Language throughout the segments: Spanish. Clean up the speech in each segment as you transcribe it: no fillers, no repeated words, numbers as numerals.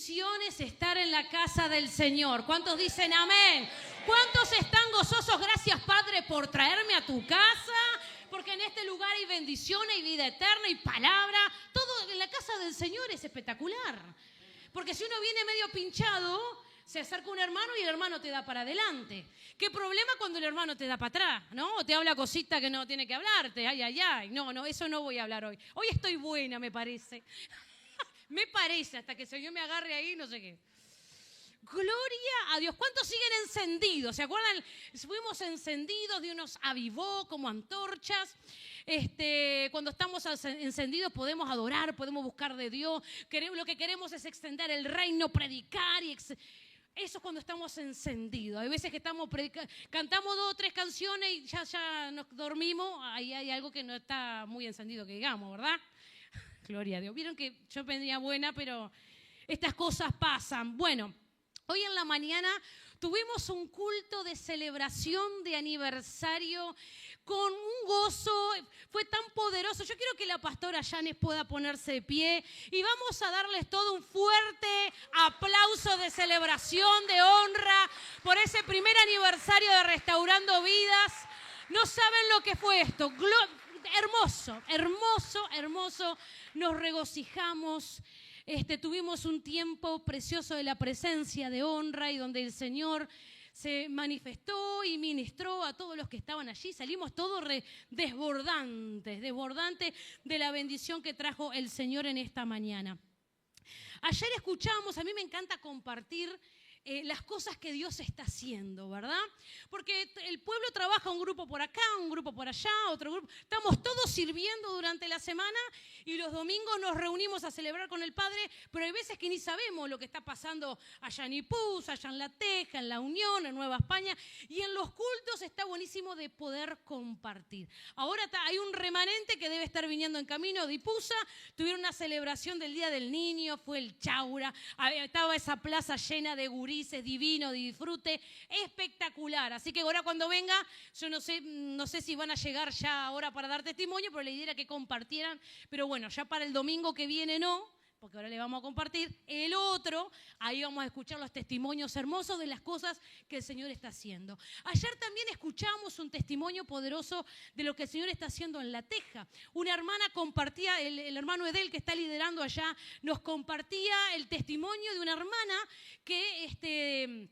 bendición es estar en la casa del Señor. ¿Cuántos dicen amén? ¿Cuántos están gozosos? Gracias, Padre, por traerme a tu casa, porque en este lugar hay bendición, hay vida eterna y palabra. Todo en la casa del Señor es espectacular. Porque si uno viene medio pinchado, se acerca un hermano y el hermano te da para adelante. ¿Qué problema cuando el hermano te da para atrás? ¿No? O te habla cosita que no tiene que hablarte. Ay, ay, ay. No, eso no voy a hablar hoy. Hoy estoy buena, me parece. Me parece, hasta que el Señor me agarre ahí, no sé qué. Gloria a Dios. ¿Cuántos siguen encendidos? ¿Se acuerdan? Fuimos encendidos, Dios nos avivó como antorchas. Cuando estamos encendidos podemos adorar, podemos buscar de Dios. Lo que queremos es extender el reino, predicar y eso es cuando estamos encendidos. Hay veces que cantamos 2 o 3 canciones y ya nos dormimos. Ahí hay algo que no está muy encendido, que digamos, ¿verdad? Gloria a Dios. Vieron que yo venía buena, pero estas cosas pasan. Bueno, hoy en la mañana tuvimos un culto de celebración de aniversario con un gozo, fue tan poderoso. Yo quiero que la pastora Yanes pueda ponerse de pie y vamos a darles todo un fuerte aplauso de celebración, de honra por ese primer aniversario de Restaurando Vidas. No saben lo que fue esto. Hermoso, hermoso, hermoso. Nos regocijamos. Tuvimos un tiempo precioso de la presencia, de honra, y donde el Señor se manifestó y ministró a todos los que estaban allí. Salimos todos desbordantes de la bendición que trajo el Señor en esta mañana. Ayer escuchábamos, a mí me encanta compartir las cosas que Dios está haciendo, ¿verdad? Porque el pueblo trabaja un grupo por acá, un grupo por allá, otro grupo. Estamos todos sirviendo durante la semana y los domingos nos reunimos a celebrar con el Padre, pero hay veces que ni sabemos lo que está pasando allá en Ipús, allá en La Teja, en La Unión, en Nueva España. Y en los cultos está buenísimo de poder compartir. Ahora hay un remanente que debe estar viniendo en camino de Ipusa. Tuvieron una celebración del Día del Niño, fue el Chaura. Estaba esa plaza llena de guríes, divino, de disfrute, espectacular. Así que ahora cuando venga, yo no sé si van a llegar ya ahora para dar testimonio, pero la idea era que compartieran. Pero bueno, ya para el domingo que viene no, porque ahora le vamos a compartir el otro. Ahí vamos a escuchar los testimonios hermosos de las cosas que el Señor está haciendo. Ayer también escuchamos un testimonio poderoso de lo que el Señor está haciendo en La Teja. Una hermana compartía, el hermano Edel que está liderando allá, nos compartía el testimonio de una hermana que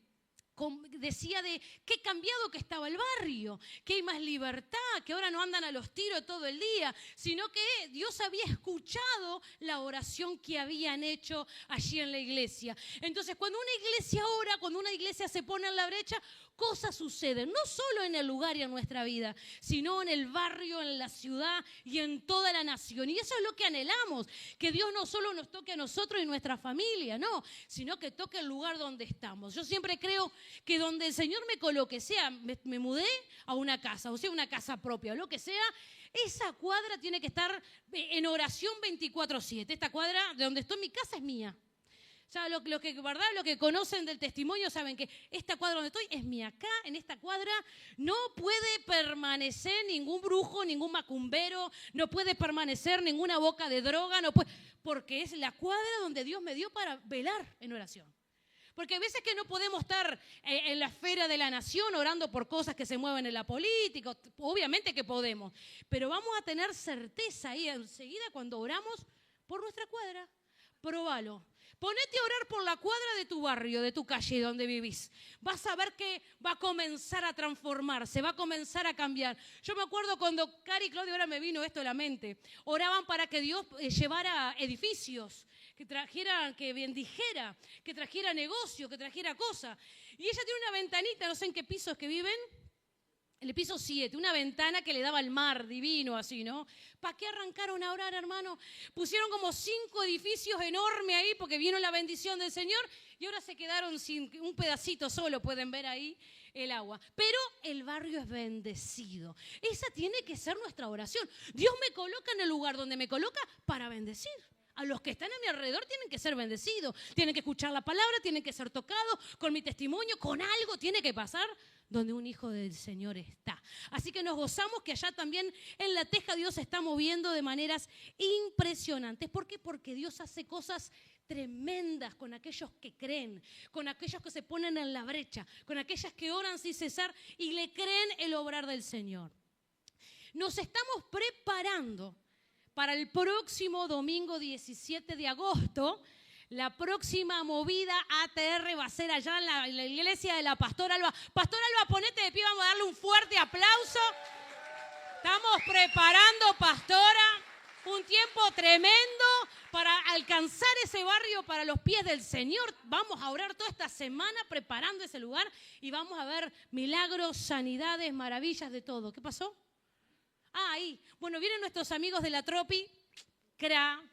decía de qué cambiado que estaba el barrio, que hay más libertad, que ahora no andan a los tiros todo el día, sino que Dios había escuchado la oración que habían hecho allí en la iglesia. Entonces, cuando una iglesia ora, cuando una iglesia se pone en la brecha, cosas suceden, no solo en el lugar y en nuestra vida, sino en el barrio, en la ciudad y en toda la nación. Y eso es lo que anhelamos, que Dios no solo nos toque a nosotros y nuestra familia, no, sino que toque el lugar donde estamos. Yo siempre creo que donde el Señor me coloque, sea me mudé a una casa, o sea una casa propia, o lo que sea, esa cuadra tiene que estar en oración 24/7. Esta cuadra de donde estoy, mi casa es mía. O sea, lo que conocen del testimonio saben que esta cuadra donde estoy es mía. Acá, en esta cuadra, no puede permanecer ningún brujo, ningún macumbero, no puede permanecer ninguna boca de droga, porque es la cuadra donde Dios me dio para velar en oración. Porque hay veces que no podemos estar en la esfera de la nación orando por cosas que se mueven en la política. Obviamente que podemos, pero vamos a tener certeza ahí enseguida cuando oramos por nuestra cuadra. Probalo. Ponete a orar por la cuadra de tu barrio, de tu calle, donde vivís. Vas a ver que va a comenzar a transformarse, va a comenzar a cambiar. Yo me acuerdo cuando Cari y Claudio, ahora me vino esto a la mente, oraban para que Dios llevara edificios, que bendijera, que trajera negocio, que trajera cosas. Y ella tiene una ventanita, no sé en qué piso es que viven. En el piso 7, una ventana que le daba al mar, divino así, ¿no? ¿Para qué arrancaron a orar, hermano? Pusieron como 5 edificios enormes ahí porque vino la bendición del Señor y ahora se quedaron sin un pedacito solo, pueden ver ahí el agua. Pero el barrio es bendecido. Esa tiene que ser nuestra oración. Dios me coloca en el lugar donde me coloca para bendecir. A los que están a mi alrededor tienen que ser bendecidos, tienen que escuchar la palabra, tienen que ser tocados con mi testimonio, con algo tiene que pasar donde un hijo del Señor está. Así que nos gozamos que allá también en La Teja Dios se está moviendo de maneras impresionantes. ¿Por qué? Porque Dios hace cosas tremendas con aquellos que creen, con aquellos que se ponen en la brecha, con aquellas que oran sin cesar y le creen el obrar del Señor. Nos estamos preparando para el próximo domingo 17 de agosto. La próxima movida ATR va a ser allá en la iglesia de la Pastora Alba. Pastora Alba, ponete de pie, vamos a darle un fuerte aplauso. Estamos preparando, pastora, un tiempo tremendo para alcanzar ese barrio para los pies del Señor. Vamos a orar toda esta semana preparando ese lugar y vamos a ver milagros, sanidades, maravillas de todo. ¿Qué pasó? Ahí. Bueno, vienen nuestros amigos de la Tropi,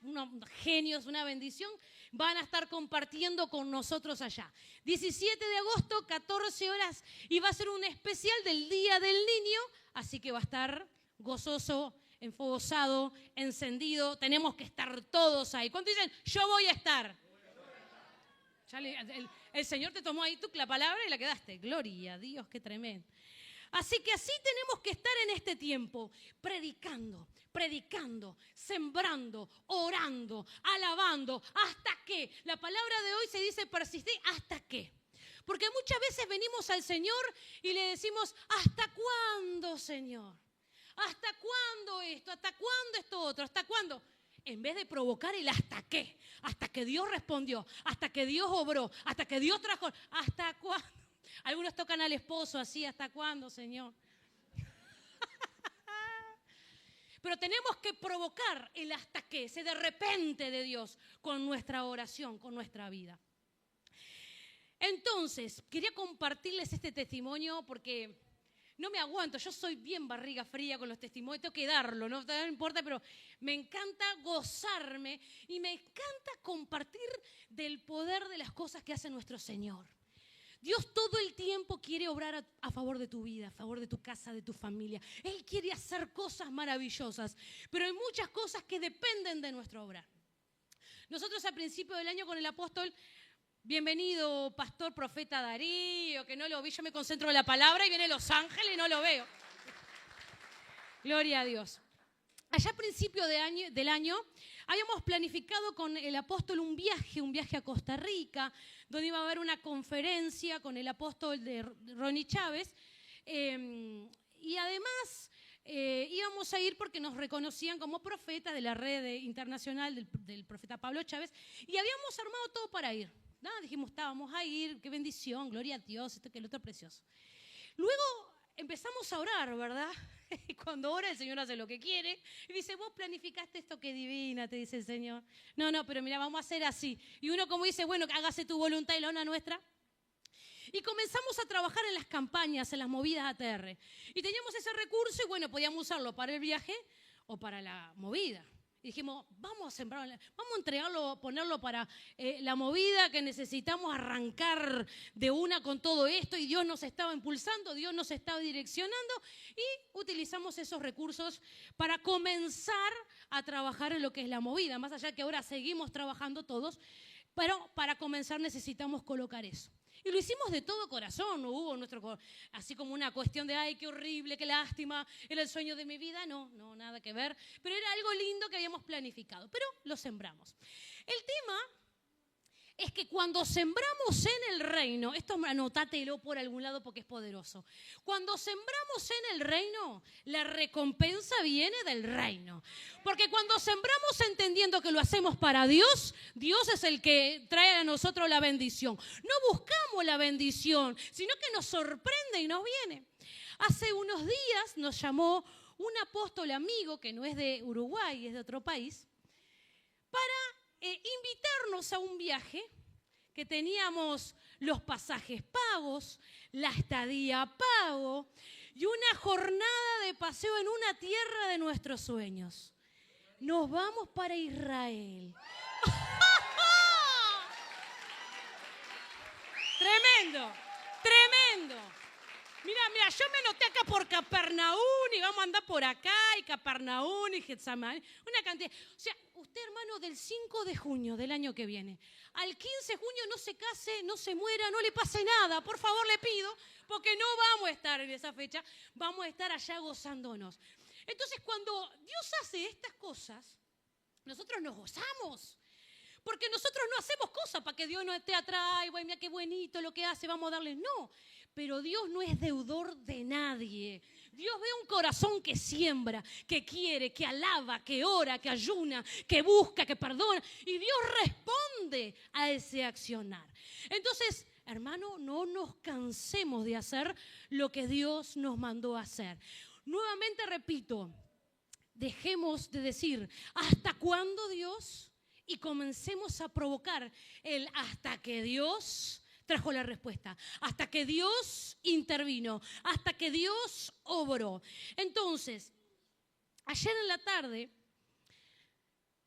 unos genios, una bendición. Van a estar compartiendo con nosotros allá. 17 de agosto, 14 horas, y va a ser un especial del Día del Niño, así que va a estar gozoso, enfogosado, encendido. Tenemos que estar todos ahí. ¿Cuántos dicen, yo voy a estar? Ya el Señor te tomó ahí la palabra y la quedaste. Gloria a Dios, qué tremendo. Así que así tenemos que estar en este tiempo, predicando, sembrando, orando, alabando. ¿Hasta qué? La palabra de hoy se dice persistir. ¿Hasta qué? Porque muchas veces venimos al Señor y le decimos, ¿hasta cuándo, Señor? ¿Hasta cuándo esto? ¿Hasta cuándo esto otro? ¿Hasta cuándo? En vez de provocar el hasta qué, hasta que Dios respondió, hasta que Dios obró, hasta que Dios trajo, ¿hasta cuándo? Algunos tocan al esposo así, ¿hasta cuándo, Señor? Pero tenemos que provocar el hasta qué, ese de repente de Dios con nuestra oración, con nuestra vida. Entonces, quería compartirles este testimonio porque no me aguanto. Yo soy bien barriga fría con los testimonios, tengo que darlo, no importa, pero me encanta gozarme y me encanta compartir del poder de las cosas que hace nuestro Señor. Dios todo el tiempo quiere obrar a favor de tu vida, a favor de tu casa, de tu familia. Él quiere hacer cosas maravillosas, pero hay muchas cosas que dependen de nuestro obrar. Nosotros al principio del año con el apóstol, bienvenido pastor, profeta Darío, que no lo vi, yo me concentro en la palabra y viene Los Ángeles y no lo veo. Gloria a Dios. Allá a principio del año habíamos planificado con el apóstol un viaje a Costa Rica, donde iba a haber una conferencia con el apóstol de Ronnie Chávez. Y además íbamos a ir porque nos reconocían como profetas de la red internacional del profeta Pablo Chávez. Y habíamos armado todo para ir. Dijimos, vamos a ir, qué bendición, gloria a Dios, esto que el otro precioso. Luego empezamos a orar, ¿verdad? Y cuando ora el Señor hace lo que quiere y dice, vos planificaste esto, qué divina, te dice el Señor. No, pero mira, vamos a hacer así. Y uno como dice, bueno, hágase tu voluntad y la una nuestra. Y comenzamos a trabajar en las campañas, en las movidas ATR. Y teníamos ese recurso y bueno, podíamos usarlo para el viaje o para la movida. Y dijimos, vamos a sembrarlo, vamos a entregarlo, ponerlo para la movida que necesitamos arrancar de una con todo esto. Y Dios nos estaba impulsando, Dios nos estaba direccionando y utilizamos esos recursos para comenzar a trabajar en lo que es la movida. Más allá que ahora seguimos trabajando todos, pero para comenzar necesitamos colocar eso. Y lo hicimos de todo corazón, no hubo así como una cuestión de, ay, qué horrible, qué lástima, era el sueño de mi vida, no, nada que ver. Pero era algo lindo que habíamos planificado, pero lo sembramos. El tema es que cuando sembramos en el reino, esto anótatelo por algún lado porque es poderoso. Cuando sembramos en el reino, la recompensa viene del reino. Porque cuando sembramos entendiendo que lo hacemos para Dios, Dios es el que trae a nosotros la bendición. No buscamos la bendición, sino que nos sorprende y nos viene. Hace unos días nos llamó un apóstol amigo que no es de Uruguay, es de otro país, para invitarnos a un viaje que teníamos los pasajes pagos, la estadía pago y una jornada de paseo en una tierra de nuestros sueños. Nos vamos para Israel. Tremendo, tremendo. Mira, yo me anoté acá por Capernaum y vamos a andar por acá y Capernaum y Getsemaní, una cantidad. O sea, usted, hermano, del 5 de junio del año que viene, al 15 de junio no se case, no se muera, no le pase nada, por favor le pido, porque no vamos a estar en esa fecha, vamos a estar allá gozándonos. Entonces, cuando Dios hace estas cosas, nosotros nos gozamos. Porque nosotros no hacemos cosas para que Dios nos esté atrás, y mira qué bonito lo que hace, vamos a darle. No, pero Dios no es deudor de nadie. Dios ve un corazón que siembra, que quiere, que alaba, que ora, que ayuna, que busca, que perdona. Y Dios responde a ese accionar. Entonces, hermano, no nos cansemos de hacer lo que Dios nos mandó a hacer. Nuevamente repito, dejemos de decir, ¿hasta cuándo Dios? Y comencemos a provocar el hasta que Dios trajo la respuesta, hasta que Dios intervino, hasta que Dios obró. Entonces, ayer en la tarde,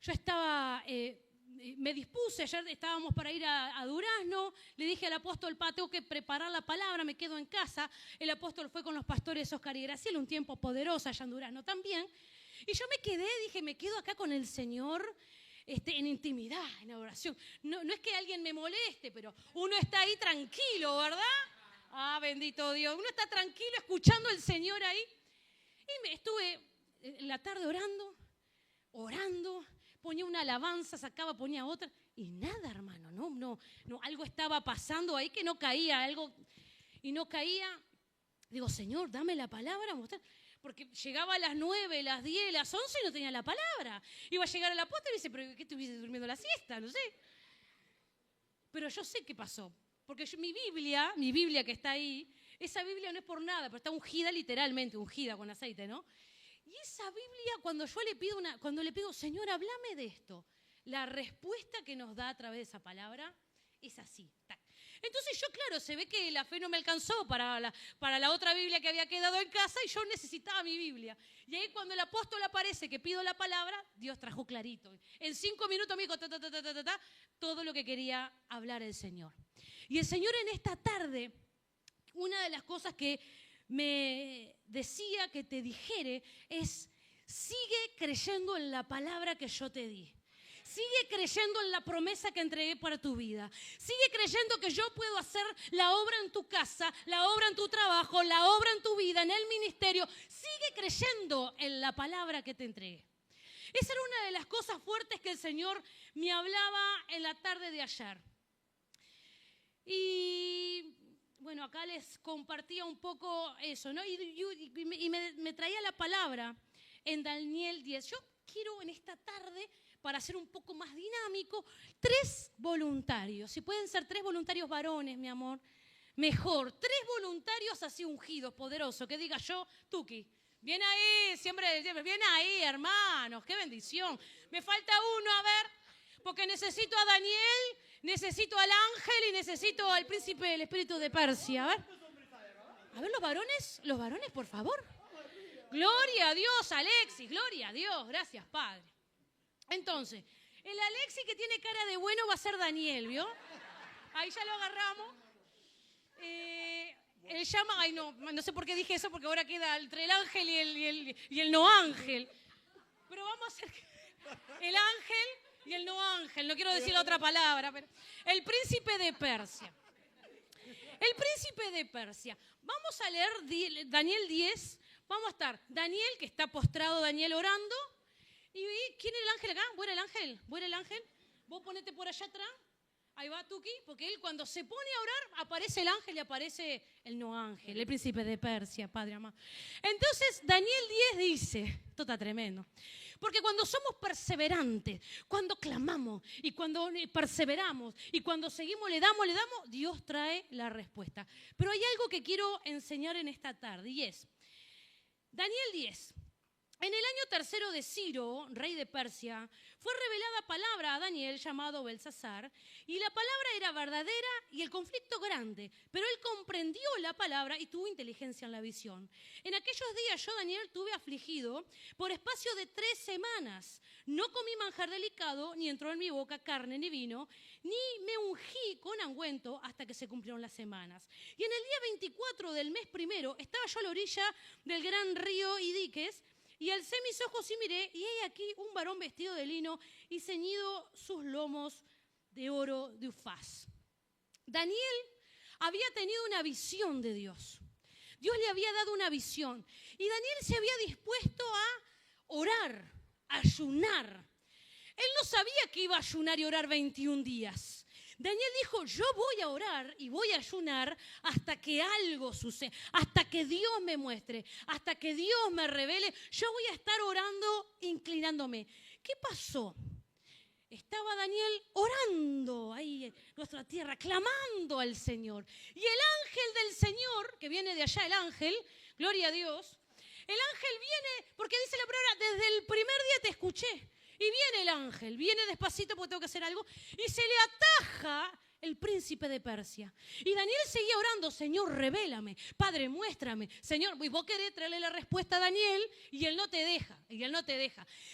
yo estaba, me dispuse, ayer estábamos para ir a Durazno, le dije al apóstol, tengo que preparar la palabra, me quedo en casa. El apóstol fue con los pastores Oscar y Graciela, un tiempo poderoso allá en Durazno también. Y yo me quedé, dije, me quedo acá con el Señor, en intimidad, en oración. No es que alguien me moleste, pero uno está ahí tranquilo, ¿verdad? Bendito Dios. Uno está tranquilo escuchando al Señor ahí. Y estuve en la tarde orando, ponía una alabanza, sacaba, ponía otra. Y nada, hermano, no, algo estaba pasando ahí que no caía, algo, y no caía. Digo, Señor, dame la palabra, mostrar. Porque llegaba a las 9, las 10, las 11 y no tenía la palabra. Iba a llegar el apóstol y dice, ¿pero qué estuviste durmiendo la siesta? No sé. Pero yo sé qué pasó. Porque mi Biblia que está ahí, esa Biblia no es por nada, pero está ungida literalmente, ungida con aceite, ¿no? Y esa Biblia, cuando yo le pido, Señor, háblame de esto, la respuesta que nos da a través de esa palabra es así. Tac. Entonces yo, claro, se ve que la fe no me alcanzó para la otra Biblia que había quedado en casa y yo necesitaba mi Biblia. Y ahí cuando el apóstol aparece que pido la palabra, Dios trajo clarito. En 5 minutos me dijo todo lo que quería hablar el Señor. Y el Señor en esta tarde, una de las cosas que me decía que te dijere es, sigue creyendo en la palabra que yo te di. Sigue creyendo en la promesa que entregué para tu vida. Sigue creyendo que yo puedo hacer la obra en tu casa, la obra en tu trabajo, la obra en tu vida, en el ministerio. Sigue creyendo en la palabra que te entregué. Esa era una de las cosas fuertes que el Señor me hablaba en la tarde de ayer. Y bueno, acá les compartía un poco eso, ¿no? Y me traía la palabra en Daniel 10. Yo quiero en esta tarde, para ser un poco más dinámico, 3 voluntarios. Si pueden ser 3 voluntarios varones, mi amor, mejor. 3 voluntarios así ungidos, poderosos, que diga yo, Tuki. Bien ahí, siempre, bien ahí, hermanos, qué bendición. Me falta uno, a ver, porque necesito a Daniel, necesito al ángel y necesito al príncipe del espíritu de Persia. A ver, los varones, por favor. Gloria a Dios, Alexis, gloria a Dios, gracias, Padre. Entonces, el Alexis que tiene cara de bueno va a ser Daniel, ¿vio? Ahí ya lo agarramos. Él llama, ay no sé por qué dije eso, porque ahora queda entre el ángel y el no ángel. Pero vamos a hacer el ángel y el no ángel, no quiero decir la otra palabra, pero el príncipe de Persia. El príncipe de Persia. Vamos a leer Daniel 10, vamos a estar Daniel, que está postrado, Daniel orando. ¿Y quién es el ángel acá? ¿Vos eres el ángel? ¿Vos eres el ángel? Vos ponete por allá atrás. Ahí va Tuki, porque él cuando se pone a orar, aparece el ángel y aparece el no ángel, el príncipe de Persia, Padre amado. Entonces, Daniel 10 dice, esto está tremendo, porque cuando somos perseverantes, cuando clamamos y cuando perseveramos y cuando seguimos, le damos, Dios trae la respuesta. Pero hay algo que quiero enseñar en esta tarde y es, Daniel 10. En el año 3 de Ciro, rey de Persia, fue revelada palabra a Daniel llamado Belsasar, y la palabra era verdadera y el conflicto grande, pero él comprendió la palabra y tuvo inteligencia en la visión. En aquellos días yo, Daniel, tuve afligido por espacio de 3 semanas. No comí manjar delicado, ni entró en mi boca carne ni vino, ni me ungí con ungüento hasta que se cumplieron las semanas. Y en el día 24 del mes primero estaba yo a la orilla del gran río Idiques, y alcé mis ojos y miré, y he aquí un varón vestido de lino y ceñido sus lomos de oro de Ufaz. Daniel había tenido una visión de Dios. Dios le había dado una visión. Y Daniel se había dispuesto a orar, a ayunar. Él no sabía que iba a ayunar y orar 21 días. Daniel dijo, yo voy a orar y voy a ayunar hasta que algo suceda, hasta que Dios me muestre, hasta que Dios me revele. Yo voy a estar orando, inclinándome. ¿Qué pasó? Estaba Daniel orando ahí en nuestra tierra, clamando al Señor. Y el ángel del Señor, que viene de allá, el ángel, gloria a Dios, el ángel viene, porque dice la palabra, desde el primer día te escuché. Y viene el ángel, viene despacito porque tengo que hacer algo, y se le ataja el príncipe de Persia. Y Daniel seguía orando, Señor, revélame, Padre, muéstrame. Señor, y vos querés traerle la respuesta a Daniel, y él no te deja,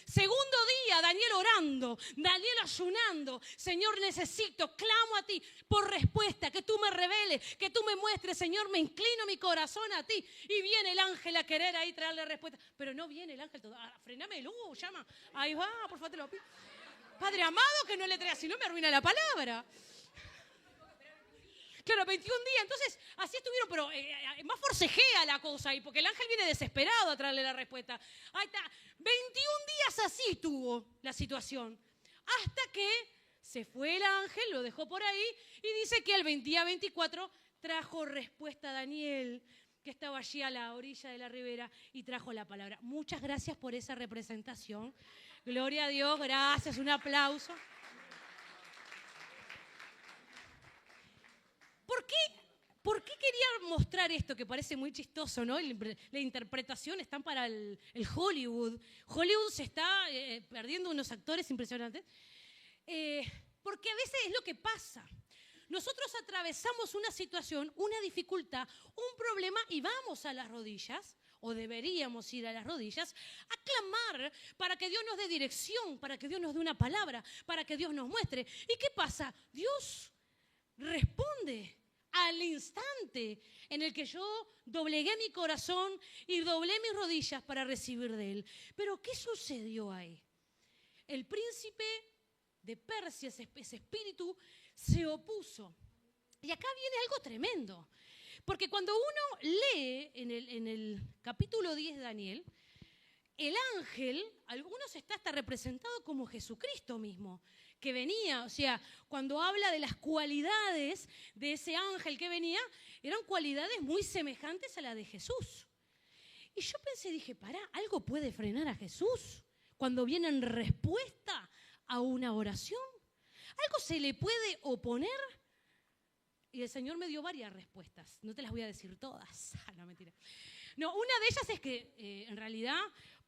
Segundo día, Daniel orando, Daniel ayunando. Señor, necesito, clamo a ti por respuesta, que tú me reveles, que tú me muestres. Señor, me inclino mi corazón a ti. Y viene el ángel a querer ahí traerle respuesta. Pero no viene el ángel, frename el humo, llama. Ahí va, por favor, te lo pido. Padre amado, que no le traiga, si no me arruina la palabra. Claro, 21 días, entonces así estuvieron, pero más forcejea la cosa ahí, porque el ángel viene desesperado a traerle la respuesta. Ahí está, 21 días así estuvo la situación, hasta que se fue el ángel, lo dejó por ahí, y dice que el día 24 trajo respuesta a Daniel, que estaba allí a la orilla de la ribera, y trajo la palabra. Muchas gracias por esa representación. Gloria a Dios, gracias, un aplauso. ¿Por qué quería mostrar esto que parece muy chistoso, ¿no? La interpretación está para el Hollywood. Hollywood se está perdiendo unos actores impresionantes. Porque a veces es lo que pasa. Nosotros atravesamos una situación, una dificultad, un problema y vamos a las rodillas, o deberíamos ir a las rodillas, a clamar para que Dios nos dé dirección, para que Dios nos dé una palabra, para que Dios nos muestre. ¿Y qué pasa? Dios responde al instante en el que yo doblegué mi corazón y doblé mis rodillas para recibir de Él. Pero ¿qué sucedió ahí? El príncipe de Persia, ese espíritu, se opuso. Y acá viene algo tremendo. Porque cuando uno lee en el capítulo 10 de Daniel, el ángel, algunos está hasta representado como Jesucristo mismo, que venía, o sea, cuando habla de las cualidades de ese ángel que venía, eran cualidades muy semejantes a la de Jesús. Y yo pensé, dije, pará, ¿algo puede frenar a Jesús cuando viene en respuesta a una oración? ¿Algo se le puede oponer? Y el Señor me dio varias respuestas, no te las voy a decir todas, no, mentira. No, una de ellas es que en realidad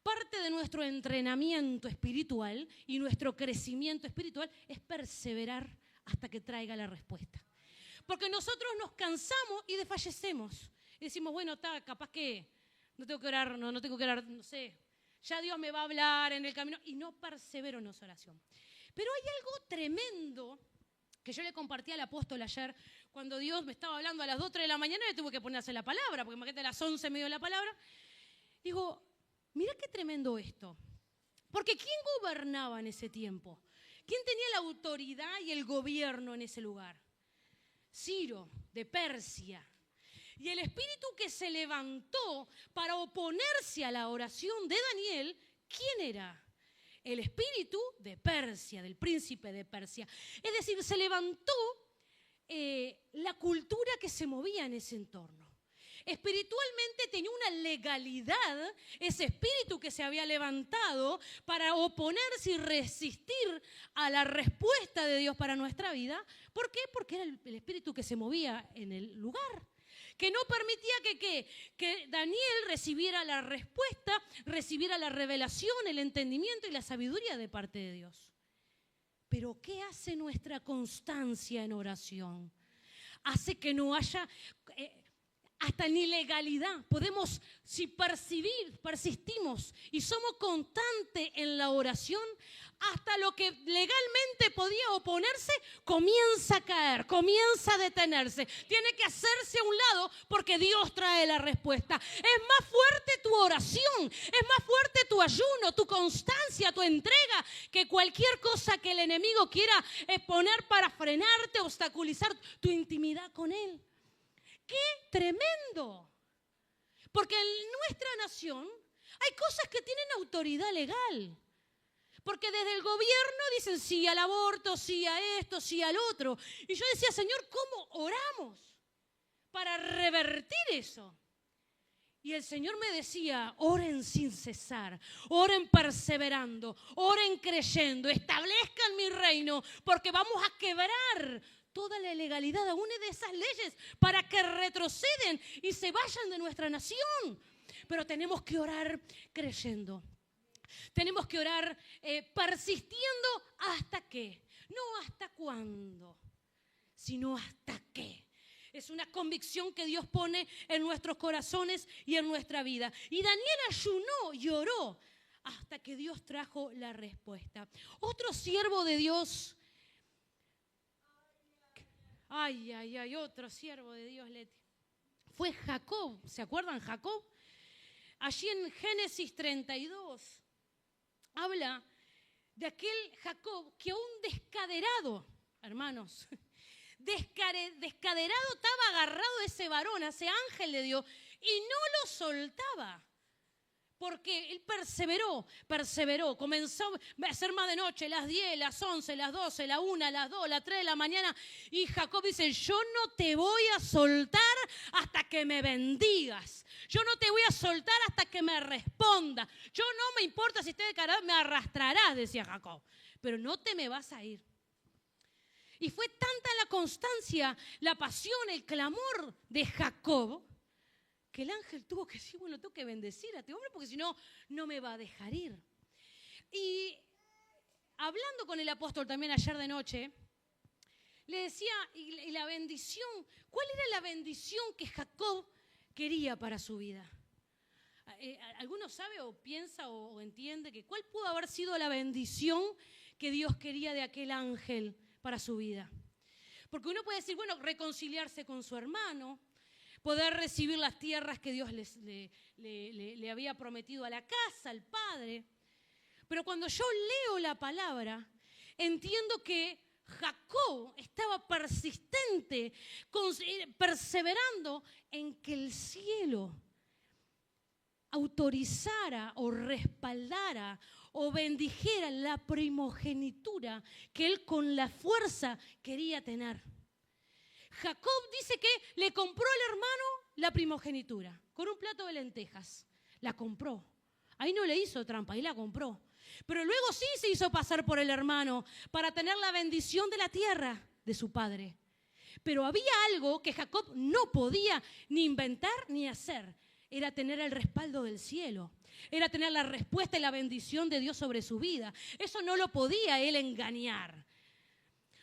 parte de nuestro entrenamiento espiritual y nuestro crecimiento espiritual es perseverar hasta que traiga la respuesta. Porque nosotros nos cansamos y desfallecemos. Y decimos, bueno, está, capaz que no tengo que orar, no tengo que orar, no sé. Ya Dios me va a hablar en el camino y no persevero en esa oración. Pero hay algo tremendo que yo le compartí al apóstol ayer, cuando Dios me estaba hablando a las 2, 3 de la mañana, le tuve que ponerse la palabra, porque imagínate a las 11 me dio la palabra. Digo, mira qué tremendo esto. Porque ¿quién gobernaba en ese tiempo? ¿Quién tenía la autoridad y el gobierno en ese lugar? Ciro, de Persia. Y el espíritu que se levantó para oponerse a la oración de Daniel, ¿quién era? El espíritu de Persia, del príncipe de Persia. Es decir, se levantó la cultura que se movía en ese entorno. Espiritualmente tenía una legalidad ese espíritu que se había levantado para oponerse y resistir a la respuesta de Dios para nuestra vida. ¿Por qué? Porque era el espíritu que se movía en el lugar, que no permitía que Daniel recibiera la respuesta, recibiera la revelación, el entendimiento y la sabiduría de parte de Dios. Pero ¿qué hace nuestra constancia en oración? Hace que no haya hasta ni legalidad. Podemos, si persistimos y somos constantes en la oración, hasta lo que legalmente podía oponerse comienza a caer, comienza a detenerse. Tiene que hacerse a un lado porque Dios trae la respuesta. Es más fuerte tu oración, es más fuerte tu ayuno, tu constancia, tu entrega, que cualquier cosa que el enemigo quiera poner para frenarte, obstaculizar tu intimidad con Él. ¡Qué tremendo! Porque en nuestra nación hay cosas que tienen autoridad legal. Porque desde el gobierno dicen sí al aborto, sí a esto, sí al otro. Y yo decía, Señor, ¿cómo oramos para revertir eso? Y el Señor me decía, oren sin cesar, oren perseverando, oren creyendo, establezcan mi reino, porque vamos a quebrar toda la ilegalidad, aún de esas leyes, para que retroceden y se vayan de nuestra nación. Pero tenemos que orar creyendo. Tenemos que orar persistiendo hasta qué. No hasta cuándo, sino hasta qué. Es una convicción que Dios pone en nuestros corazones y en nuestra vida. Y Daniel ayunó y oró hasta que Dios trajo la respuesta. Otro siervo de Dios. Otro siervo de Dios, Leti. Fue Jacob. ¿Se acuerdan Jacob? Allí en Génesis 32 habla de aquel Jacob que aún descaderado, hermanos, descaderado estaba agarrado a ese varón, a ese ángel de Dios, y no lo soltaba. Porque él perseveró, comenzó a ser más de noche, las 10, las 11, las 12, la 1, las 2, las 3 de la mañana. Y Jacob dice, yo no te voy a soltar hasta que me bendigas. Yo no te voy a soltar hasta que me responda. Yo no me importa si estés descarado, me arrastrarás, decía Jacob. Pero no te me vas a ir. Y fue tanta la constancia, la pasión, el clamor de Jacob, que el ángel tuvo que decir, bueno, tengo que bendecir a este hombre porque si no, no me va a dejar ir. Y hablando con el apóstol también ayer de noche, le decía, y la bendición, ¿cuál era la bendición que Jacob quería para su vida? ¿Alguno sabe o piensa o entiende que cuál pudo haber sido la bendición que Dios quería de aquel ángel para su vida? Porque uno puede decir, bueno, reconciliarse con su hermano, poder recibir las tierras que Dios le había prometido a la casa, al padre. Pero cuando yo leo la palabra, entiendo que Jacob estaba persistente, perseverando en que el cielo autorizara o respaldara o bendijera la primogenitura que él con la fuerza quería tener. Jacob dice que le compró al hermano la primogenitura con un plato de lentejas. La compró. Ahí no le hizo trampa, ahí la compró. Pero luego sí se hizo pasar por el hermano para tener la bendición de la tierra de su padre. Pero había algo que Jacob no podía ni inventar ni hacer. Era tener el respaldo del cielo. Era tener la respuesta y la bendición de Dios sobre su vida. Eso no lo podía él engañar.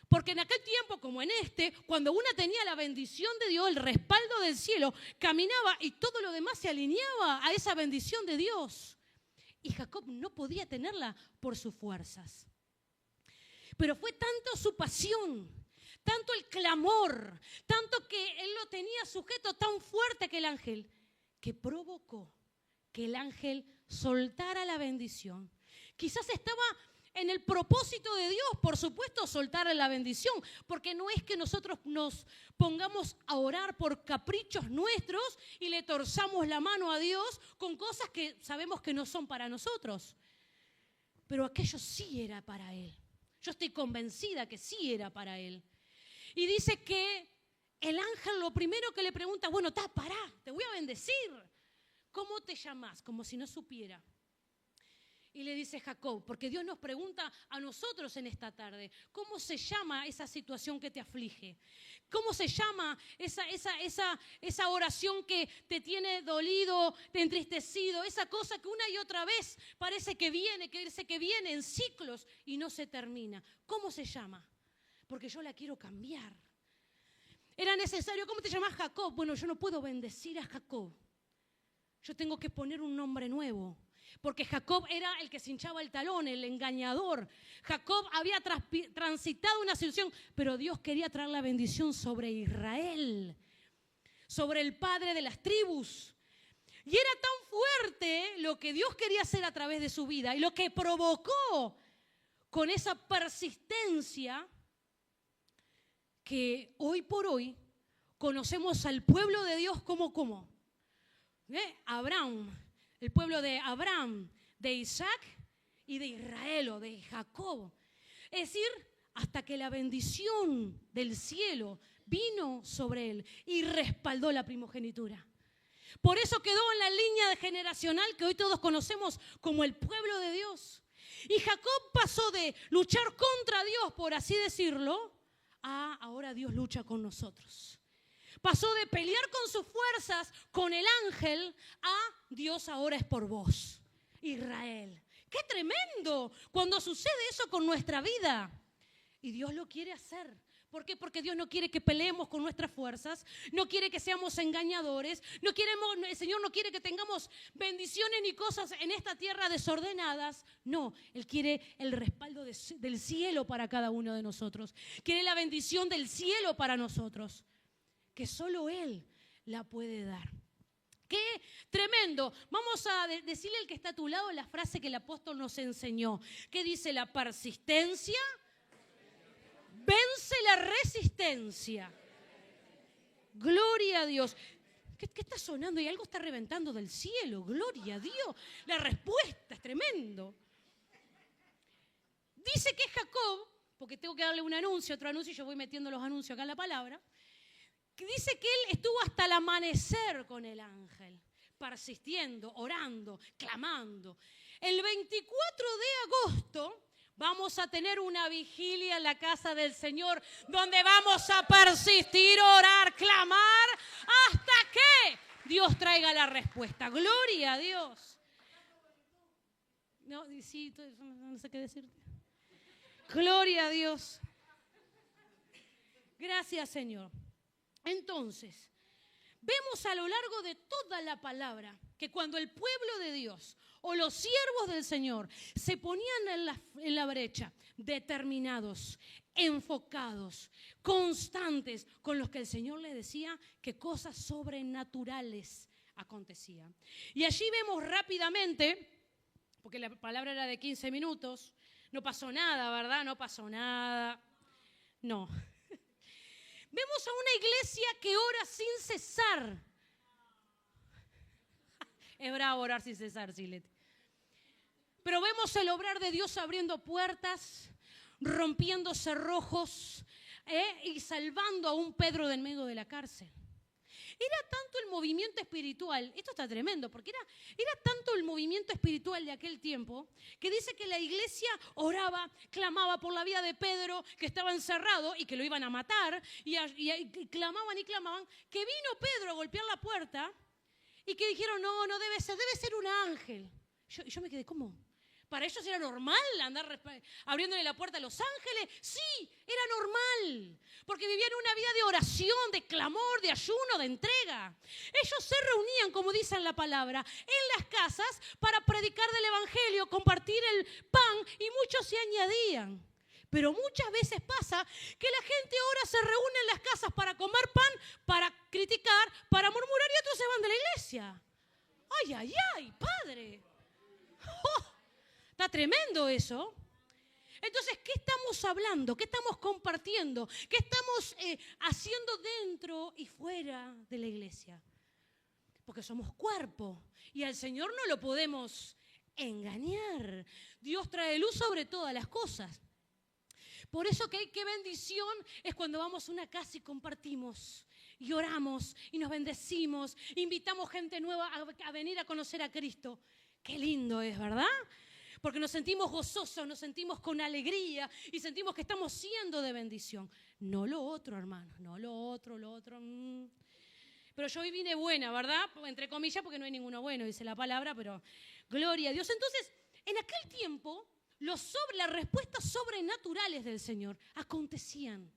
Porque en aquel tiempo, como en este, cuando una tenía la bendición de Dios, el respaldo del cielo, caminaba y todo lo demás se alineaba a esa bendición de Dios. Y Jacob no podía tenerla por sus fuerzas. Pero fue tanto su pasión, tanto el clamor, tanto que él lo tenía sujeto tan fuerte que el ángel, que provocó que el ángel soltara la bendición. Quizás estaba en el propósito de Dios, por supuesto, soltar la bendición, porque no es que nosotros nos pongamos a orar por caprichos nuestros y le torzamos la mano a Dios con cosas que sabemos que no son para nosotros. Pero aquello sí era para Él. Yo estoy convencida que sí era para Él. Y dice que el ángel lo primero que le pregunta, bueno, pará, te voy a bendecir. ¿Cómo te llamas? Como si no supiera. Y le dice Jacob, porque Dios nos pregunta a nosotros en esta tarde, ¿cómo se llama esa situación que te aflige? ¿Cómo se llama esa oración que te tiene dolido, te entristecido? Esa cosa que una y otra vez parece que viene en ciclos y no se termina. ¿Cómo se llama? Porque yo la quiero cambiar. Era necesario, ¿cómo te llamas Jacob? Bueno, yo no puedo bendecir a Jacob. Yo tengo que poner un nombre nuevo. Porque Jacob era el que se hinchaba el talón, el engañador. Jacob había transitado una situación, pero Dios quería traer la bendición sobre Israel, sobre el padre de las tribus. Y era tan fuerte lo que Dios quería hacer a través de su vida y lo que provocó con esa persistencia que hoy por hoy conocemos al pueblo de Dios como Abraham. El pueblo de Abraham, de Isaac y de Israel o de Jacob. Es decir, hasta que la bendición del cielo vino sobre él y respaldó la primogenitura. Por eso quedó en la línea generacional que hoy todos conocemos como el pueblo de Dios. Y Jacob pasó de luchar contra Dios, por así decirlo, a ahora Dios lucha con nosotros. Pasó de pelear con sus fuerzas, con el ángel, a Dios ahora es por vos, Israel. ¡Qué tremendo! Cuando sucede eso con nuestra vida. Y Dios lo quiere hacer. ¿Por qué? Porque Dios no quiere que peleemos con nuestras fuerzas, no quiere que seamos engañadores, el Señor no quiere que tengamos bendiciones ni cosas en esta tierra desordenadas. No, Él quiere el respaldo del cielo para cada uno de nosotros. Quiere la bendición del cielo para nosotros, que solo Él la puede dar. ¡Qué tremendo! Vamos a decirle al que está a tu lado la frase que el apóstol nos enseñó. ¿Qué dice? La persistencia vence la resistencia. Gloria a Dios. ¿Qué está sonando? Y algo está reventando del cielo. Gloria a Dios. La respuesta es tremendo. Dice que Jacob, porque tengo que darle un anuncio, otro anuncio, y yo voy metiendo los anuncios acá en la palabra, que dice que él estuvo hasta el amanecer con el ángel, persistiendo, orando, clamando. El 24 de agosto vamos a tener una vigilia en la casa del Señor donde vamos a persistir, orar, clamar hasta que Dios traiga la respuesta. Gloria a Dios. No, sí, no sé qué decirte. Gloria a Dios. Gracias, Señor. Entonces, vemos a lo largo de toda la palabra que cuando el pueblo de Dios o los siervos del Señor se ponían en la brecha, determinados, enfocados, constantes, con los que el Señor les decía que cosas sobrenaturales acontecían. Y allí vemos rápidamente, porque la palabra era de 15 minutos, no pasó nada, ¿verdad? No pasó nada. No. Vemos a una iglesia que ora sin cesar. Es bravo orar sin cesar, Silete. Pero vemos el obrar de Dios abriendo puertas, rompiendo cerrojos y salvando a un Pedro del medio de la cárcel. Era tanto el movimiento espiritual, esto está tremendo, porque era tanto el movimiento espiritual de aquel tiempo, que dice que la iglesia oraba, clamaba por la vida de Pedro, que estaba encerrado y que lo iban a matar, y clamaban, que vino Pedro a golpear la puerta, y que dijeron, no debe ser un ángel. Yo me quedé, ¿cómo? ¿Para ellos era normal andar abriéndole la puerta a los ángeles? Sí, era normal, porque vivían una vida de oración, de clamor, de ayuno, de entrega. Ellos se reunían, como dice en la palabra, en las casas para predicar del evangelio, compartir el pan, y muchos se añadían. Pero muchas veces pasa que la gente ahora se reúne en las casas para comer pan, para criticar, para murmurar, y otros se van de la iglesia. ¡Ay, Padre! ¡Oh! Está tremendo eso. Entonces, ¿qué estamos hablando? ¿Qué estamos compartiendo? ¿Qué estamos haciendo dentro y fuera de la iglesia? Porque somos cuerpo y al Señor no lo podemos engañar. Dios trae luz sobre todas las cosas. Por eso qué bendición es cuando vamos a una casa y compartimos y oramos y nos bendecimos, invitamos gente nueva a venir a conocer a Cristo. Qué lindo es, ¿verdad? Porque nos sentimos gozosos, nos sentimos con alegría y sentimos que estamos siendo de bendición. No lo otro, hermanos, no lo otro. Pero yo hoy vine buena, ¿verdad? Entre comillas, porque no hay ninguno bueno, dice la palabra, pero gloria a Dios. Entonces, en aquel tiempo, las respuestas sobrenaturales del Señor acontecían.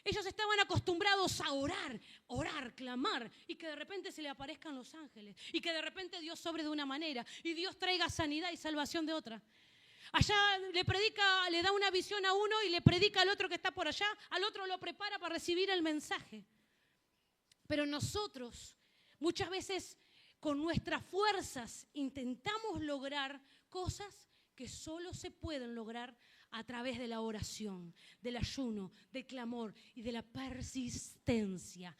Ellos estaban acostumbrados a orar, clamar, y que de repente se le aparezcan los ángeles, y que de repente Dios sobre de una manera, y Dios traiga sanidad y salvación de otra. Allá le da una visión a uno y le predica al otro que está por allá, al otro lo prepara para recibir el mensaje. Pero nosotros, muchas veces, con nuestras fuerzas, intentamos lograr cosas que solo se pueden lograr a través de la oración, del ayuno, del clamor y de la persistencia.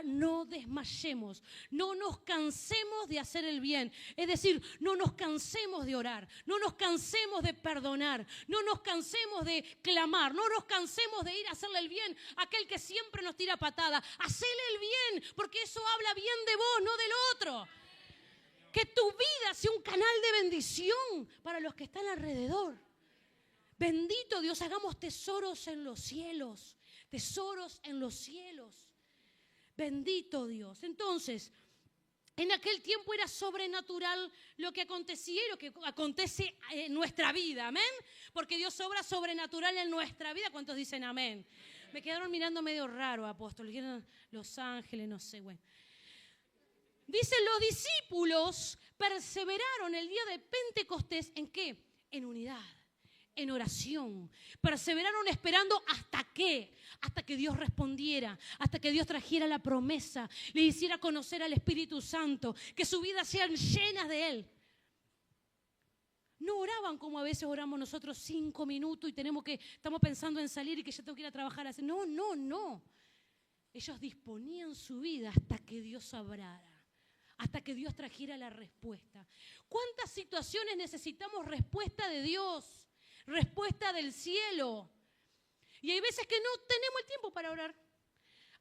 No desmayemos, no nos cansemos de hacer el bien. Es decir, no nos cansemos de orar, no nos cansemos de perdonar, no nos cansemos de clamar, no nos cansemos de ir a hacerle el bien a aquel que siempre nos tira patada. Hacele el bien, porque eso habla bien de vos, no del otro. Que tu vida sea un canal de bendición para los que están alrededor. Bendito Dios, hagamos tesoros en los cielos. Tesoros en los cielos. Bendito Dios. Entonces, en aquel tiempo era sobrenatural lo que acontecía y lo que acontece en nuestra vida. ¿Amén? Porque Dios obra sobrenatural en nuestra vida. ¿Cuántos dicen amén? Me quedaron mirando medio raro, apóstol. Los ángeles, no sé, bueno. Dicen, los discípulos perseveraron el día de Pentecostés. ¿En qué? En unidad, en oración. Perseveraron esperando ¿hasta qué? Hasta que Dios respondiera, hasta que Dios trajera la promesa, le hiciera conocer al Espíritu Santo, que su vida sean llenas de Él. No oraban como a veces oramos nosotros 5 minutos y estamos pensando en salir y que ya tengo que ir a trabajar. No. Ellos disponían su vida hasta que Dios obrara. Hasta que Dios trajera la respuesta. ¿Cuántas situaciones necesitamos respuesta de Dios? Respuesta del cielo. Y hay veces que no tenemos el tiempo para orar.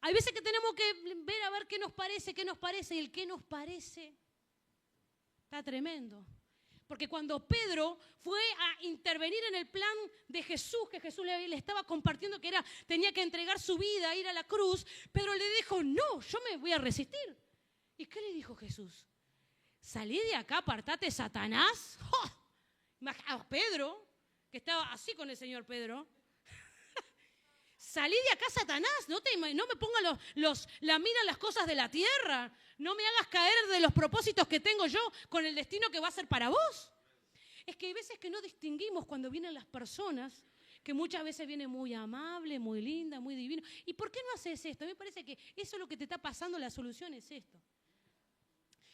Hay veces que tenemos que ver a ver qué nos parece. Y el qué nos parece está tremendo. Porque cuando Pedro fue a intervenir en el plan de Jesús, que Jesús le estaba compartiendo que tenía que entregar su vida, ir a la cruz, Pedro le dijo, no, yo me voy a resistir. ¿Y qué le dijo Jesús? Salí de acá, apartate, Satanás. ¡Oh! Imaginaos Pedro, que estaba así con el Señor Pedro. Salí de acá, Satanás. No me pongas la mira en las cosas de la tierra. No me hagas caer de los propósitos que tengo yo con el destino que va a ser para vos. Es que hay veces que no distinguimos cuando vienen las personas, que muchas veces viene muy amable, muy linda, muy divino. ¿Y por qué no haces esto? A mí me parece que eso es lo que te está pasando, la solución es esto.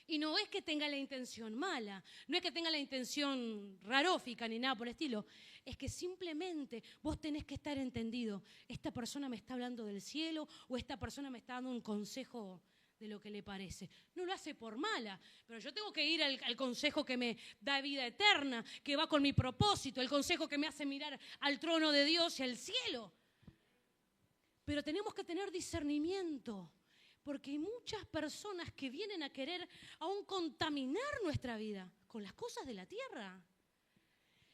Y no es que tenga la intención mala, no es que tenga la intención rarófica ni nada por el estilo. Es que simplemente vos tenés que estar entendido. Esta persona me está hablando del cielo o esta persona me está dando un consejo de lo que le parece. No lo hace por mala, pero yo tengo que ir al consejo que me da vida eterna, que va con mi propósito, el consejo que me hace mirar al trono de Dios y al cielo. Pero tenemos que tener discernimiento. Porque hay muchas personas que vienen a querer aún contaminar nuestra vida con las cosas de la tierra,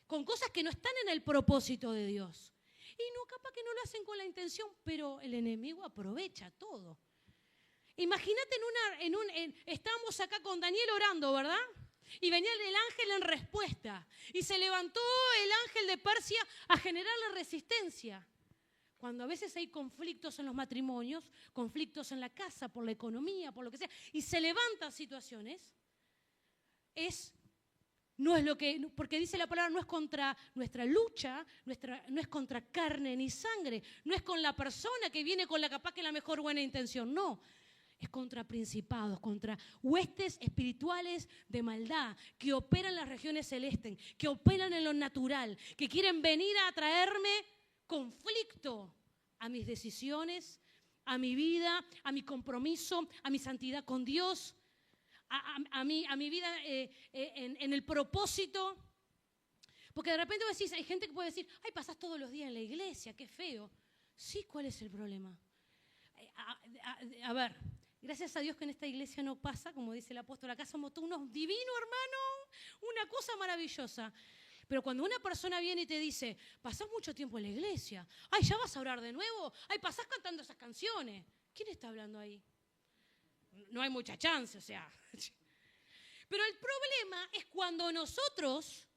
con cosas que no están en el propósito de Dios. Y no, capaz que no lo hacen con la intención, pero el enemigo aprovecha todo. Imagínate estábamos acá con Daniel orando, ¿verdad? Y venía el ángel en respuesta. Y se levantó el ángel de Persia a generar la resistencia. Cuando a veces hay conflictos en los matrimonios, conflictos en la casa, por la economía, por lo que sea, y se levantan situaciones, porque dice la palabra, no es contra nuestra lucha, no es contra carne ni sangre, no es con la persona que viene con capaz que la mejor buena intención, no. Es contra principados, contra huestes espirituales de maldad que operan en las regiones celestes, que operan en lo natural, que quieren venir a traerme conflicto a mis decisiones, a mi vida, a mi compromiso, a mi santidad con Dios, a mi vida en el propósito. Porque de repente vos decís, hay gente que puede decir, ay, pasás todos los días en la iglesia, qué feo. Sí, ¿cuál es el problema? A ver, gracias a Dios que en esta iglesia no pasa, como dice el apóstol, acá somos todos unos divinos, hermano, una cosa maravillosa. Pero cuando una persona viene y te dice, pasás mucho tiempo en la iglesia, ay, ¿ya vas a orar de nuevo? Ay, pasás cantando esas canciones. ¿Quién está hablando ahí? No hay mucha chance, o sea. Pero el problema es cuando nosotros,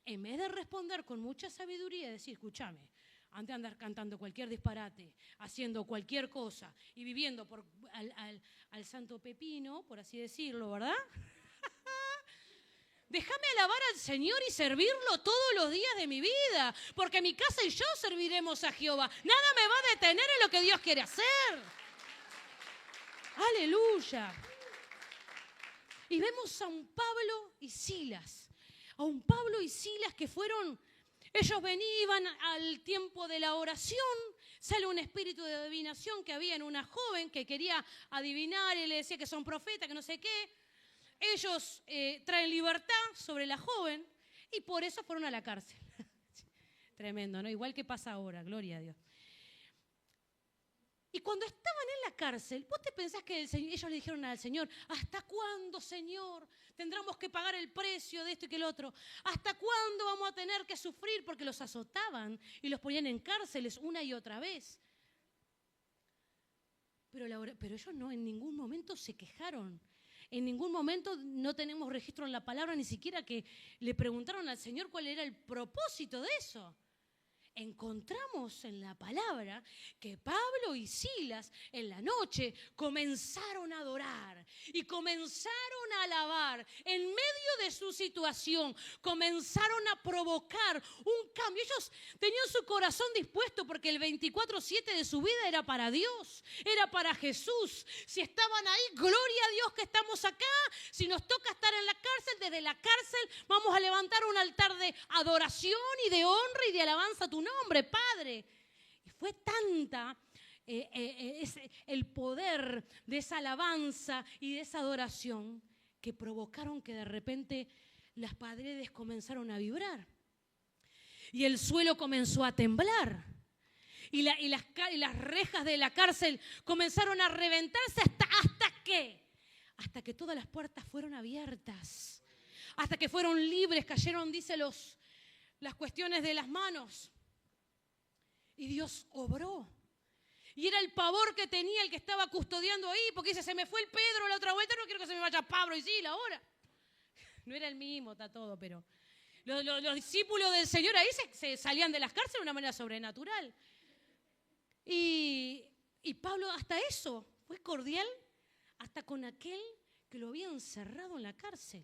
en vez de responder con mucha sabiduría y decir, escúchame, antes de andar cantando cualquier disparate, haciendo cualquier cosa y viviendo al santo pepino, por así decirlo, ¿verdad? Déjame alabar al Señor y servirlo todos los días de mi vida, porque mi casa y yo serviremos a Jehová. Nada me va a detener en lo que Dios quiere hacer. Aleluya. Y vemos a un Pablo y Silas. A un Pablo y Silas que fueron Ellos venían al tiempo de la oración, sale un espíritu de adivinación que había en una joven que quería adivinar y le decía que son profetas, que no sé qué. Ellos traen libertad sobre la joven y por eso fueron a la cárcel. Tremendo, ¿no? Igual que pasa ahora, gloria a Dios. Y cuando estaban en la cárcel, ¿vos te pensás que ellos le dijeron al Señor, ¿hasta cuándo, Señor, tendremos que pagar el precio de esto y que el otro? ¿Hasta cuándo vamos a tener que sufrir? Porque los azotaban y los ponían en cárceles una y otra vez. Pero ellos no, en ningún momento se quejaron. En ningún momento no tenemos registro en la palabra, ni siquiera que le preguntaron al Señor cuál era el propósito de eso. Encontramos en la palabra que Pablo y Silas en la noche comenzaron a adorar y comenzaron a alabar en medio de su situación, comenzaron a provocar un cambio. Ellos tenían su corazón dispuesto porque el 24/7 de su vida era para Dios, era para Jesús. Si estaban ahí, gloria a Dios que estamos acá. Si nos toca estar en la cárcel, desde la cárcel vamos a levantar un altar de adoración y de honra y de alabanza a tu nombre, Padre. Y fue tanta el poder de esa alabanza y de esa adoración que provocaron que de repente las paredes comenzaron a vibrar y el suelo comenzó a temblar y las rejas de la cárcel comenzaron a reventarse hasta que todas las puertas fueron abiertas, hasta que fueron libres, cayeron, dice, las cuestiones de las manos. Y Dios obró. Y era el pavor que tenía el que estaba custodiando ahí, porque dice, se me fue el Pedro la otra vuelta, no quiero que se me vaya Pablo y sí, ahora. No era el mismo, está todo, pero los discípulos del Señor ahí se salían de las cárceles de una manera sobrenatural. Y Pablo hasta eso fue cordial, hasta con aquel que lo había encerrado en la cárcel.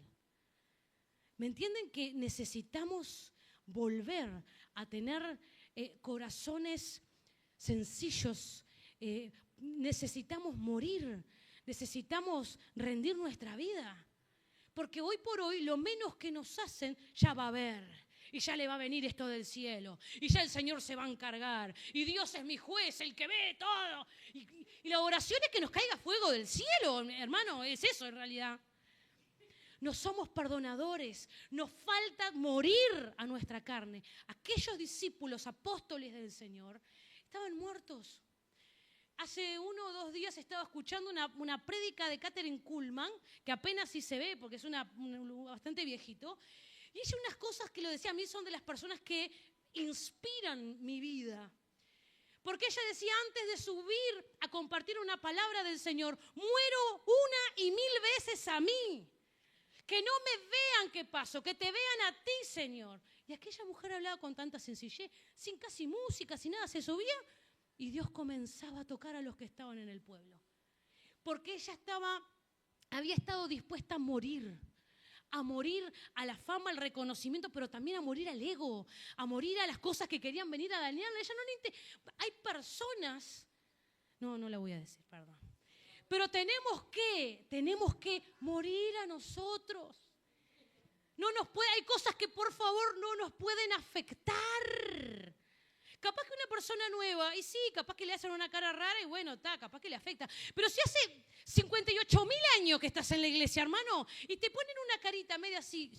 ¿Me entienden que necesitamos volver a tener corazones sencillos? Necesitamos morir, necesitamos rendir nuestra vida. Porque hoy por hoy lo menos que nos hacen ya va a haber. Y ya le va a venir esto del cielo. Y ya el Señor se va a encargar. Y Dios es mi juez, el que ve todo. Y la oración es que nos caiga fuego del cielo, hermano. Es eso en realidad. No somos perdonadores. Nos falta morir a nuestra carne. Aquellos discípulos, apóstoles del Señor, estaban muertos. Hace 1 o 2 días estaba escuchando una prédica de Kathryn Kuhlman, que apenas sí se ve porque es bastante viejito. Y hice unas cosas que lo decía, a mí son de las personas que inspiran mi vida. Porque ella decía, antes de subir a compartir una palabra del Señor, muero 1 y 1000 veces a mí. Que no me vean que paso, que te vean a ti, Señor. Y aquella mujer hablaba con tanta sencillez, sin casi música, sin nada, se subía y Dios comenzaba a tocar a los que estaban en el pueblo. Porque ella había estado dispuesta a morir a la fama, al reconocimiento, pero también a morir al ego, a morir a las cosas que querían venir a dañarla. Hay personas, no la voy a decir, perdón. Pero tenemos que morir a nosotros. Hay cosas que por favor no nos pueden afectar. Capaz que una persona nueva, y sí, capaz que le hacen una cara rara y bueno, capaz que le afecta. Pero si hace 58.000 años que estás en la iglesia, hermano, y te ponen una carita media así,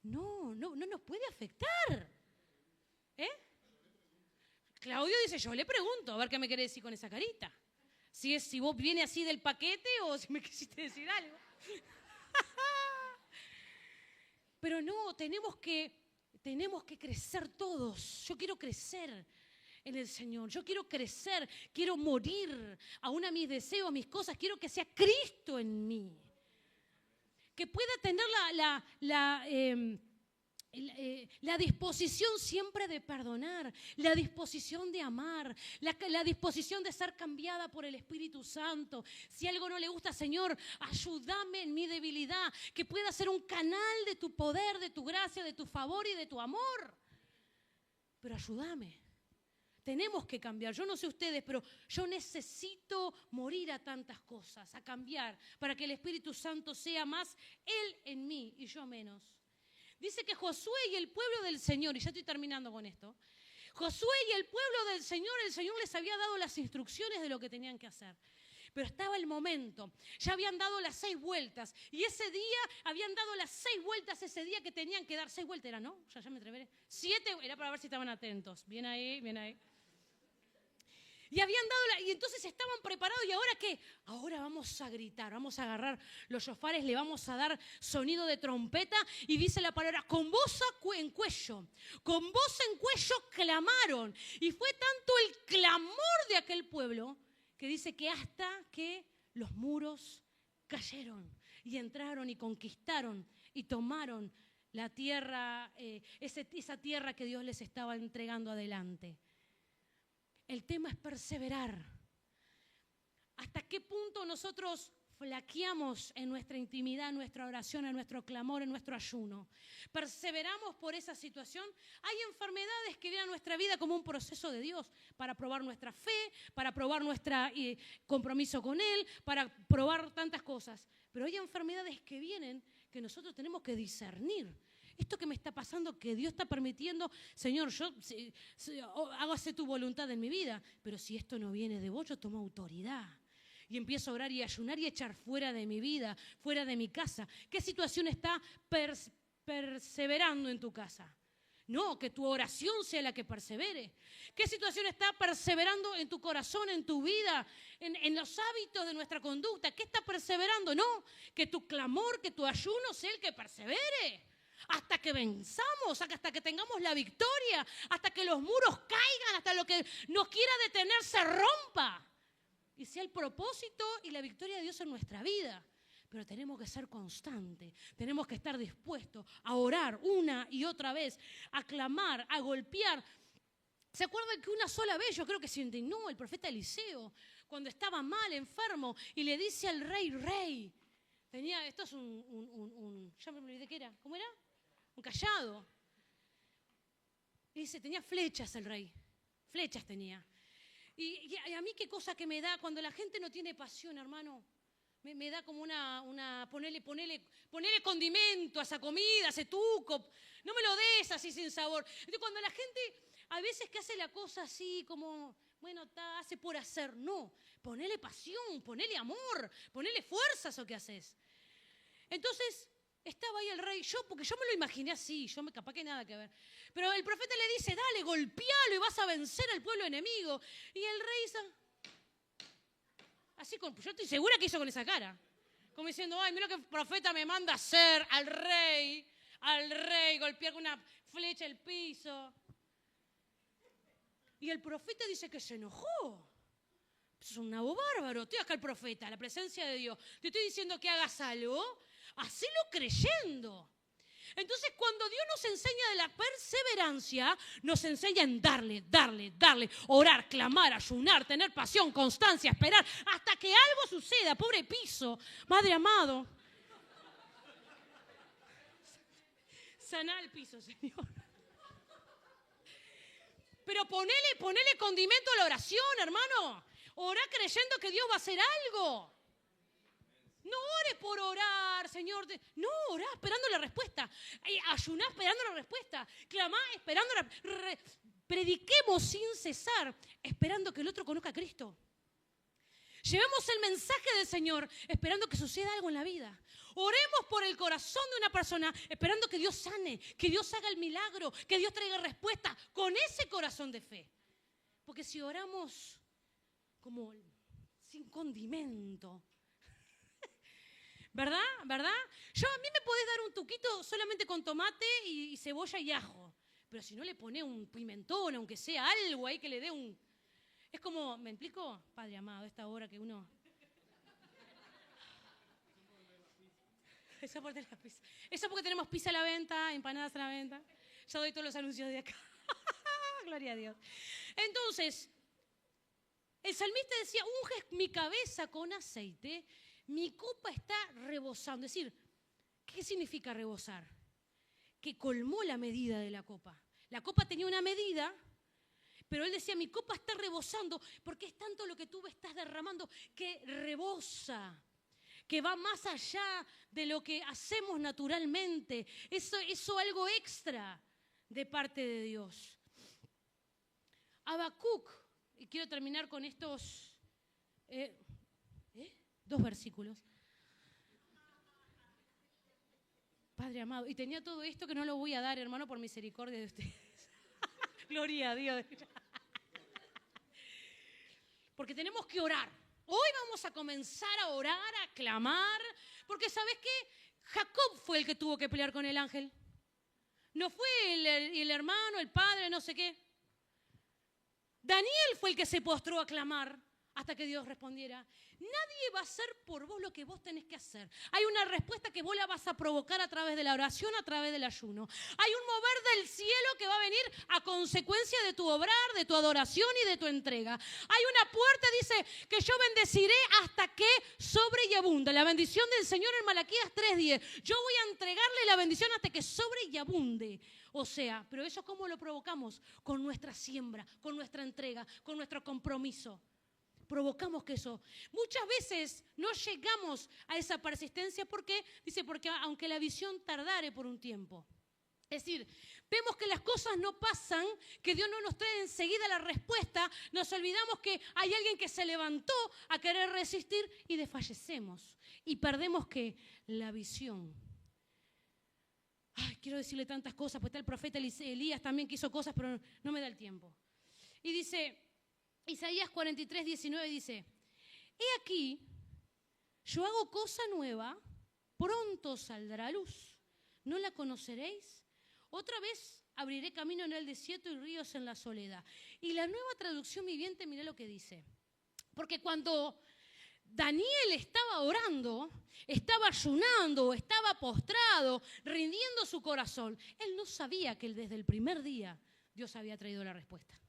no nos puede afectar. Claudio dice, yo le pregunto, a ver qué me querés decir con esa carita. Si vos vienes así del paquete o si me quisiste decir algo. Pero no, tenemos que crecer todos. Yo quiero crecer en el Señor. Yo quiero crecer, quiero morir aún a mis deseos, a mis cosas. Quiero que sea Cristo en mí. Que pueda tener la disposición siempre de perdonar, la disposición de amar, la disposición de ser cambiada por el Espíritu Santo. Si algo no le gusta, Señor, ayúdame en mi debilidad, que pueda ser un canal de tu poder, de tu gracia, de tu favor y de tu amor. Pero ayúdame. Tenemos que cambiar. Yo no sé ustedes, pero yo necesito morir a tantas cosas, a cambiar, para que el Espíritu Santo sea más Él en mí y yo menos. Dice que Josué y el pueblo del Señor, y ya estoy terminando con esto, Josué y el pueblo del Señor, el Señor les había dado las instrucciones de lo que tenían que hacer. Pero estaba el momento, ya habían dado las 6 vueltas, y ese día, habían dado las 6 vueltas ese día que tenían que dar. 6 vueltas era, ¿no? Ya me atreveré. 7, era para ver si estaban atentos. Bien ahí, bien ahí. Y habían dado, y entonces estaban preparados, ¿y ahora qué? Ahora vamos a gritar, vamos a agarrar los shofares, le vamos a dar sonido de trompeta, y dice la palabra, con voz en cuello clamaron, y fue tanto el clamor de aquel pueblo, que dice que hasta que los muros cayeron, y entraron y conquistaron, y tomaron la tierra, esa tierra que Dios les estaba entregando adelante. El tema es perseverar. ¿Hasta qué punto nosotros flaqueamos en nuestra intimidad, en nuestra oración, en nuestro clamor, en nuestro ayuno? ¿Perseveramos por esa situación? Hay enfermedades que vienen a nuestra vida como un proceso de Dios para probar nuestra fe, para probar nuestro compromiso con Él, para probar tantas cosas. Pero hay enfermedades que vienen que nosotros tenemos que discernir. Esto que me está pasando, que Dios está permitiendo, Señor, yo hágase tu voluntad en mi vida, pero si esto no viene de vos, yo tomo autoridad y empiezo a orar y ayunar y echar fuera de mi vida, fuera de mi casa. ¿Qué situación está perseverando en tu casa? No, que tu oración sea la que persevere. ¿Qué situación está perseverando en tu corazón, en tu vida, en los hábitos de nuestra conducta? ¿Qué está perseverando? No, que tu clamor, que tu ayuno sea el que persevere. Hasta que venzamos, hasta que tengamos la victoria, hasta que los muros caigan, hasta lo que nos quiera detener se rompa. Y sea el propósito y la victoria de Dios en nuestra vida. Pero tenemos que ser constantes, tenemos que estar dispuestos a orar una y otra vez, a clamar, a golpear. ¿Se acuerdan que una sola vez, yo creo que se indignó el profeta Eliseo, cuando estaba mal, enfermo, y le dice al rey, esto es ya me olvidé qué era, ¿cómo era? Un cayado. Y dice, tenía flechas el rey, flechas tenía. Y a mí qué cosa que me da cuando la gente no tiene pasión, hermano. Me da como ponele condimento a esa comida, a ese tuco. No me lo des así sin sabor. Entonces, cuando la gente a veces que hace la cosa así como, bueno, hace por hacer. No, ponele pasión, ponele amor, ponele fuerza a eso que haces. Entonces, estaba ahí el rey, porque yo me lo imaginé así, capaz que nada que ver. Pero el profeta le dice, dale, golpealo y vas a vencer al pueblo enemigo. Y el rey hizo así, yo estoy segura que hizo con esa cara. Como diciendo, ay, mira lo que el profeta me manda a hacer al rey, golpear con una flecha el piso. Y el profeta dice que se enojó. Eso es un nabo bárbaro. Estoy acá el profeta, la presencia de Dios. Te estoy diciendo que hagas algo, hacelo creyendo. Entonces, cuando Dios nos enseña de la perseverancia, nos enseña en darle, orar, clamar, ayunar, tener pasión, constancia, esperar, hasta que algo suceda. Pobre piso, Padre amado. Saná el piso, Señor. Pero ponele condimento a la oración, hermano. Orá creyendo que Dios va a hacer algo. No ores por orar, Señor. No, orá esperando la respuesta. Ayuná esperando la respuesta. Clamá esperando prediquemos sin cesar, esperando que el otro conozca a Cristo. Llevemos el mensaje del Señor esperando que suceda algo en la vida. Oremos por el corazón de una persona esperando que Dios sane, que Dios haga el milagro, que Dios traiga respuesta con ese corazón de fe. Porque si oramos como sin condimento, ¿verdad? A mí me podés dar un tuquito solamente con tomate y cebolla y ajo. Pero si no le ponés un pimentón, aunque sea algo ahí que le dé un... Es como, ¿me explico? Padre amado, esta hora que uno... Eso porque tenemos pizza a la venta, empanadas a la venta. Ya doy todos los anuncios de acá. Gloria a Dios. Entonces, el salmista decía, unges mi cabeza con aceite, mi copa está rebosando. Es decir, ¿qué significa rebosar? Que colmó la medida de la copa. La copa tenía una medida, pero él decía, mi copa está rebosando porque es tanto lo que tú estás derramando que rebosa. que va más allá de lo que hacemos naturalmente. Eso algo extra de parte de Dios. Habacuc, y quiero terminar con estos 2 versículos. Padre amado, y tenía todo esto que no lo voy a dar, hermano, por misericordia de ustedes. Gloria a Dios. Porque tenemos que orar. Hoy vamos a comenzar a orar, a clamar, porque ¿sabes qué? Jacob fue el que tuvo que pelear con el ángel. No fue el hermano, el padre, no sé qué. Daniel fue el que se postró a clamar hasta que Dios respondiera. Nadie va a hacer por vos lo que vos tenés que hacer. Hay una respuesta que vos la vas a provocar a través de la oración, a través del ayuno. Hay un mover del cielo que va a venir a consecuencia de tu obrar, de tu adoración y de tu entrega. Hay una puerta, dice, que yo bendeciré hasta que sobre y abunde. La bendición del Señor en Malaquías 3:10. Yo voy a entregarle la bendición hasta que sobre y abunde. O sea, pero eso ¿cómo lo provocamos? Con nuestra siembra, con nuestra entrega, con nuestro compromiso. Provocamos que eso. Muchas veces no llegamos a esa persistencia. ¿Por qué? Dice, porque aunque la visión tardare por un tiempo. Es decir, vemos que las cosas no pasan, que Dios no nos trae enseguida la respuesta, nos olvidamos que hay alguien que se levantó a querer resistir y desfallecemos. Y perdemos que la visión. Ay, quiero decirle tantas cosas, pues está el profeta Elías también que hizo cosas, pero no me da el tiempo. Y dice... Isaías 43:19 dice, he aquí, yo hago cosa nueva, pronto saldrá a luz, ¿no la conoceréis? Otra vez abriré camino en el desierto y ríos en la soledad. Y la Nueva Traducción Viviente, mirá lo que dice. Porque cuando Daniel estaba orando, estaba ayunando, estaba postrado, rindiendo su corazón, él no sabía que desde el primer día Dios había traído la respuesta.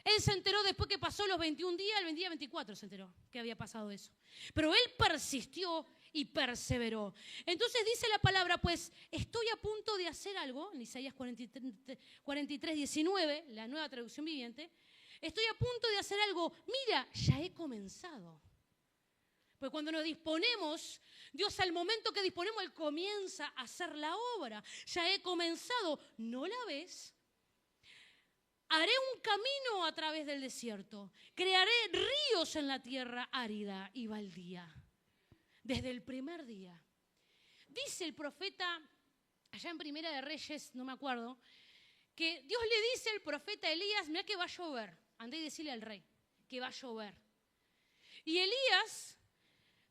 Él se enteró después que pasó los 21 días, el día 24 se enteró que había pasado eso. Pero él persistió y perseveró. Entonces dice la palabra, pues estoy a punto de hacer algo, en Isaías 43:19, la Nueva Traducción Viviente, estoy a punto de hacer algo, mira, ya he comenzado. Pues cuando nos disponemos, Dios al momento que disponemos, Él comienza a hacer la obra. Ya he comenzado, ¿no la ves? Haré un camino a través del desierto. Crearé ríos en la tierra árida y baldía. Desde el primer día. Dice el profeta, allá en Primera de Reyes, no me acuerdo, que Dios le dice al profeta Elías, mira que va a llover. Andá y decirle al rey que va a llover. Y Elías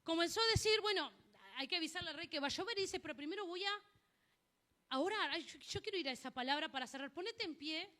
comenzó a decir, bueno, hay que avisarle al rey que va a llover. Y dice, pero primero voy a orar. Yo quiero ir a esa palabra para cerrar. Ponete en pie.